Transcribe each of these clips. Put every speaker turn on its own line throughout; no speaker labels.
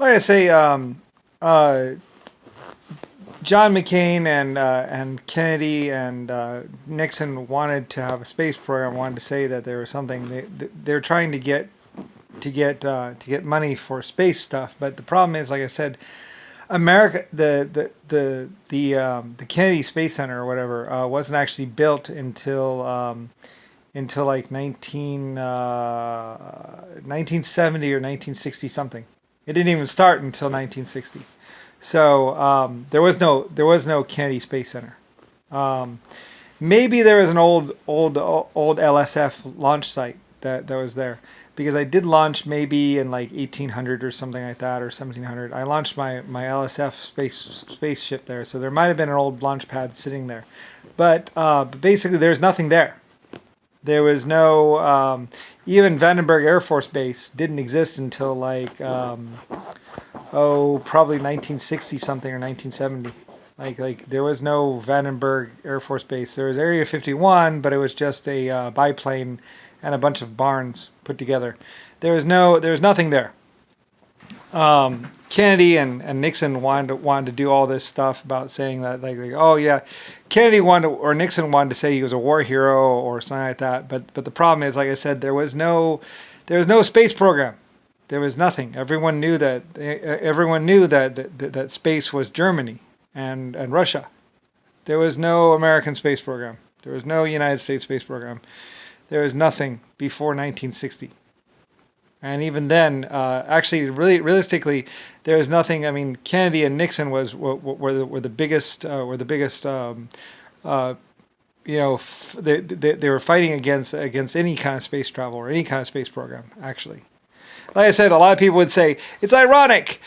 like I say, uh, John McCain and Kennedy and Nixon wanted to have a space program. Wanted to say that there was something they're trying to get money for space stuff. But the problem is, like I said, America, the Kennedy Space Center or whatever wasn't actually built until like 1970 or 1960 something. It didn't even start until 1960. So there was no Kennedy Space Center. Um, Maybe there was an old LSF launch site that was there because I did launch maybe in like 1800 or something like that, or 1700. I launched my LSF spaceship there, so there might have been an old launch pad sitting there, but basically there's nothing there. There was no even Vandenberg Air Force Base didn't exist until like probably 1960 something or 1970. Like there was no Vandenberg Air Force Base. There was Area 51, but it was just a biplane and a bunch of barns put together. There was nothing there. Kennedy and Nixon wanted to do all this stuff about saying that like oh yeah, Kennedy wanted to, or Nixon wanted to say he was a war hero or something like that. But the problem is, like I said, there was no space program. There was nothing. Everyone knew that space was Germany and Russia. There was no American space program. There was no United States space program. There was nothing before 1960. And even then, actually, really, realistically, there was nothing. I mean, Kennedy and Nixon were the biggest uh, they were fighting against any kind of space travel or any kind of space program. Actually, like I said, a lot of people would say it's ironic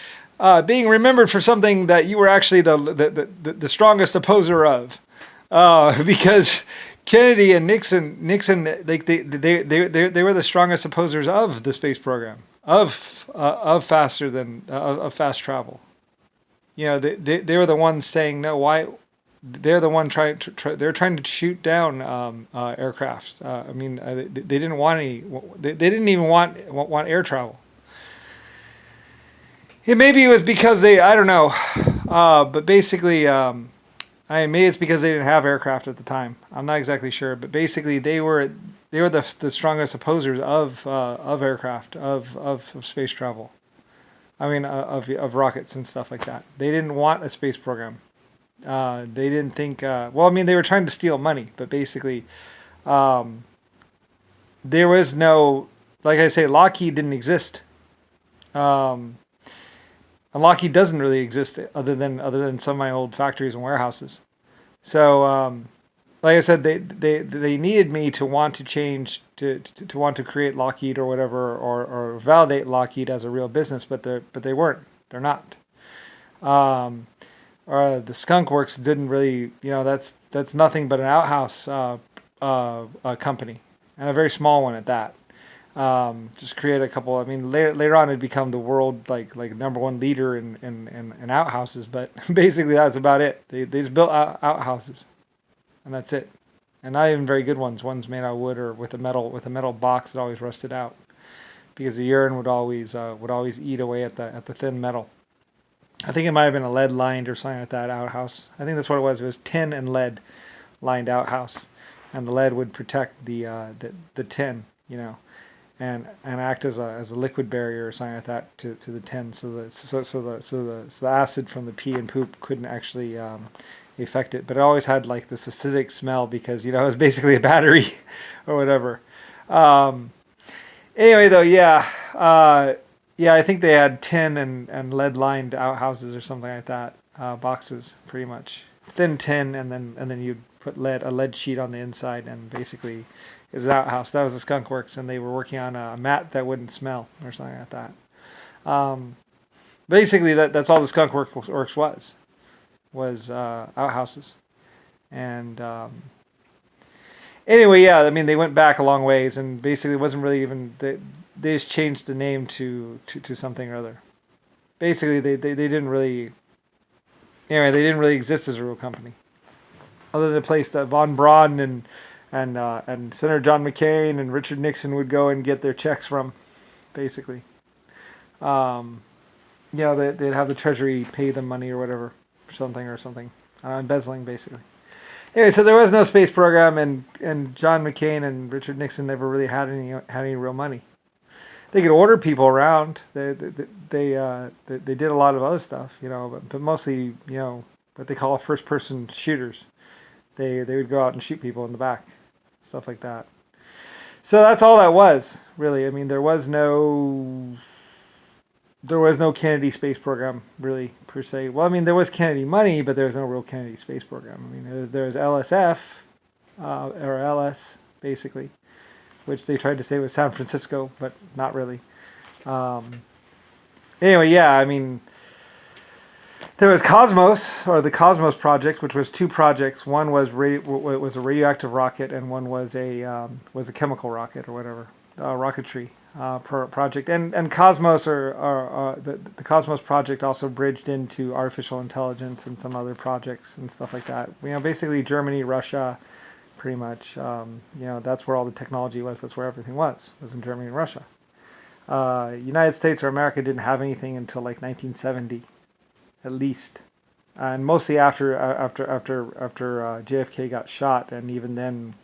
being remembered for something that you were actually the strongest opposer of, because Kennedy and Nixon, like they were the strongest opposers of the space program, of fast travel. You know, they were the ones saying no. Why? They're the one they're trying to shoot down aircraft. I mean, they didn't want any. They didn't even want air travel. Yeah, maybe it was because I don't know, but basically, maybe it's because they didn't have aircraft at the time. I'm not exactly sure, but basically they were the strongest opposers of aircraft of space travel. I mean, of rockets and stuff like that. They didn't want a space program. They didn't think. Well, I mean, they were trying to steal money, but basically, um, there was no. Like I say, Lockheed didn't exist. Um, and Lockheed doesn't really exist other than some of my old factories and warehouses. So, like I said, they needed me to want to change to want to create Lockheed or whatever, or validate Lockheed as a real business, but they weren't. They're not. Um, the Skunk Works didn't really, that's nothing but an outhouse company, and a very small one at that. Just create a couple. I mean, later on, it become the world like number one leader in outhouses. But basically, that's about it. They just built outhouses, and that's it. And not even very good ones. Ones made out of wood or with a metal box that always rusted out because the urine would always eat away at the thin metal. I think it might have been a lead lined or something like that outhouse. I think that's what it was. It was tin and lead lined outhouse, and the lead would protect the tin, and act as a liquid barrier or something like that to the tin, so the acid from the pee and poop couldn't actually affect it. But it always had like this acidic smell because it was basically a battery or whatever. Um, Anyway, though, yeah, yeah, I think they had tin and lead lined outhouses or something like that, boxes, pretty much thin tin, and then you'd put a lead sheet on the inside, and basically is an outhouse. That was the Skunk Works, and they were working on a mat that wouldn't smell or something like that. Um, Basically, that's all the Works was outhouses, and anyway, yeah, I mean, they went back a long ways, and basically, it wasn't really even they just changed the name to something or other. Basically, they didn't really. Anyway, they didn't really exist as a real company, other than a place that von Braun and Senator John McCain and Richard Nixon would go and get their checks from, basically. Um, they'd have the Treasury pay them money or whatever, or something, embezzling basically. Anyway, so there was no space program, and John McCain and Richard Nixon never really had any real money. They could order people around. They did a lot of other stuff, but mostly, what they call first person shooters. They would go out and shoot people in the back, stuff like that. So that's all that was, really. I mean, there was no Kennedy space program, really, per se. Well, I mean, there was Kennedy money, but there was no real Kennedy space program. I mean, there was LSF, or LS, basically, which they tried to say was San Francisco, but not really. Anyway, yeah, I mean, there was Cosmos, or the Cosmos project, which was two projects. One was a radioactive rocket, and one was a chemical rocket or whatever, rocketry project. And Cosmos, or the Cosmos project, also bridged into artificial intelligence and some other projects and stuff like that. Basically Germany, Russia, pretty much. That's where all the technology was. That's where everything was in Germany and Russia. United States or America didn't have anything until like 1970. At least, and mostly after JFK got shot, and even then,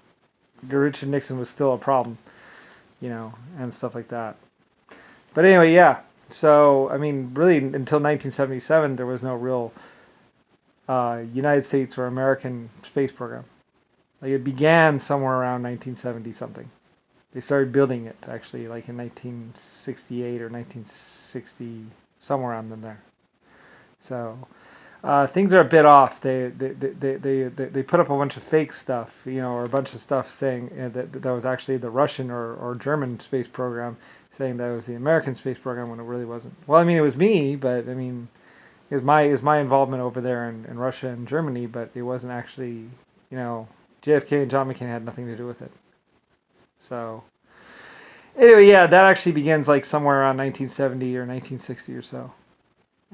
Richard Nixon was still a problem, and stuff like that. But anyway, yeah. So I mean, really, until 1977, there was no real United States or American space program. Like it began somewhere around 1970 something. They started building it actually, like in 1968 or 1960, somewhere around in there. So things are a bit off. They put up a bunch of fake stuff, or a bunch of stuff saying that was actually the Russian or German space program, saying that it was the American space program when it really wasn't. Well, I mean, it was me, but I mean, it was my involvement over there in Russia and Germany, but it wasn't actually, JFK and John McCain had nothing to do with it. So anyway, yeah, that actually begins like somewhere around 1970 or 1960 or so.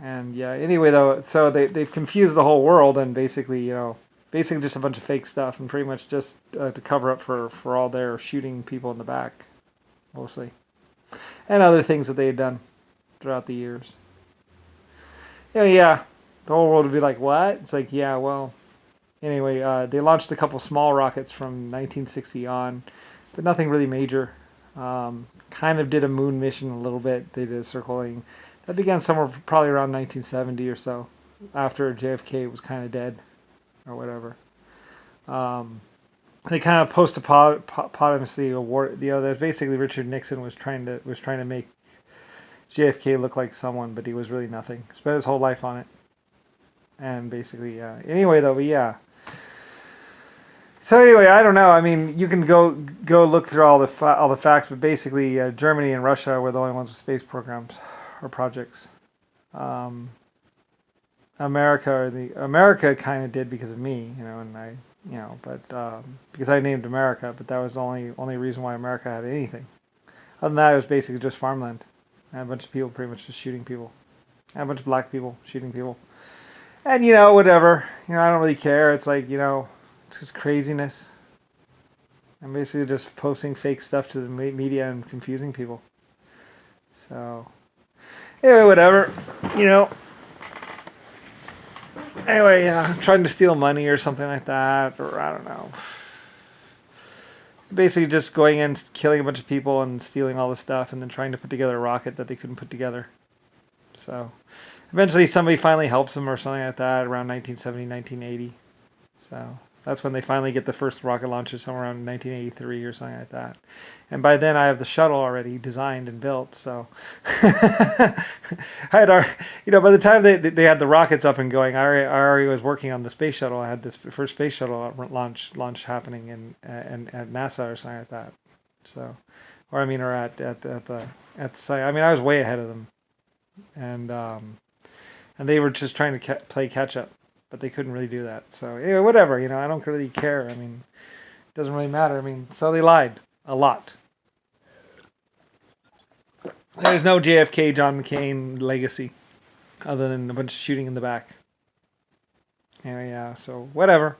And yeah, anyway though, so they've confused the whole world, and basically just a bunch of fake stuff, and pretty much just to cover up for all their shooting people in the back, mostly, and other things that they had done throughout the years. Yeah, the whole world would be like, what? It's like, yeah, well, anyway, they launched a couple small rockets from 1960 on, but nothing really major. Kind of did a moon mission a little bit. They did circling. That began somewhere probably around 1970 or so, after JFK was kind of dead, or whatever. They kind of posthumously award, that basically Richard Nixon was trying to make JFK look like someone, but he was really nothing. Spent his whole life on it, and basically, anyway though, but yeah. So anyway, I don't know. I mean, you can go look through all the facts, but basically, Germany and Russia were the only ones with space programs or projects. America kind of did because of me, and I, but because I named America, but that was the only reason why America had anything. Other than that, it was basically just farmland, and a bunch of people pretty much just shooting people, and a bunch of black people shooting people, and whatever. I don't really care. It's like it's just craziness. I'm basically just posting fake stuff to the media and confusing people. So anyway, whatever, Anyway, trying to steal money or something like that, or I don't know. Basically just going in, killing a bunch of people and stealing all the stuff, and then trying to put together a rocket that they couldn't put together. So eventually somebody finally helps them or something like that around 1970, 1980. So that's when they finally get the first rocket launcher, somewhere around 1983 or something like that. And by then I have the shuttle already designed and built. So I had by the time they had the rockets up and going, I already was working on the space shuttle. I had this first space shuttle launch happening at NASA or something like that. So, or at the site. I mean, I was way ahead of them, and they were just trying to play catch up. But they couldn't really do that. So anyway, whatever, I don't really care. I mean, it doesn't really matter. I mean, so they lied a lot. There's no JFK, John McCain legacy other than a bunch of shooting in the back. Anyway, yeah, so whatever.